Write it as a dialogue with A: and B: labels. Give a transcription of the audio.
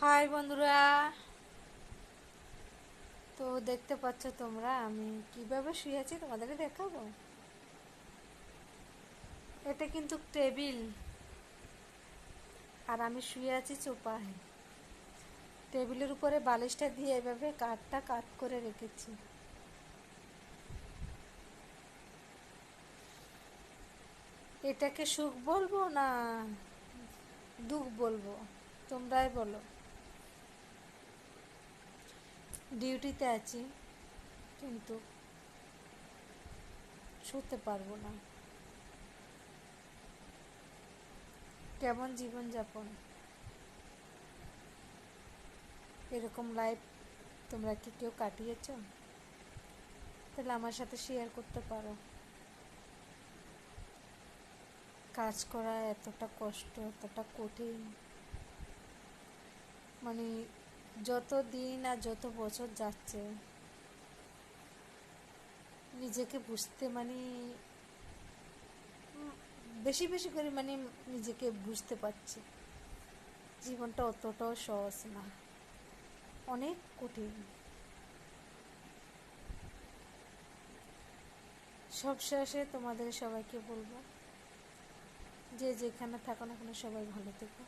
A: High বন্ধুরা। তো দেখতে পাচ্ছ তোমরা আমি কিভাবে শুয়ে আছি, তোমাদেরকে দেখাবো। এটা কিন্তু টেবিল, আর আমি শুয়ে আছি সোফায়। টেবিলের উপরে বালিশটা দিয়ে এভাবে কাঠটা কাট করে রেখেছি। এটাকে সুখ বলবো না দুঃখ বলবো, তোমরাই বলো। ডিউটিতে আছি, কিন্তু শুতে পারবো না। কেমন জীবনযাপন, এরকম লাইফ তোমরা কি কেউ কাটিয়েছ? তাহলে আমার সাথে শেয়ার করতে পারো। কাজ করা এতটা কষ্ট, এতটা কঠিন, মানে যত দিন আর যত বছর যাচ্ছে নিজেকে বুঝতে বেশি বেশি করে নিজেকে বুঝতে পারছি জীবনটা অতটাও সহজ না, অনেক কঠিন। সব শেষে তোমাদের সবাইকে বলবো, যে যেখানে থাকো না কেন সবাই ভালো থেকো।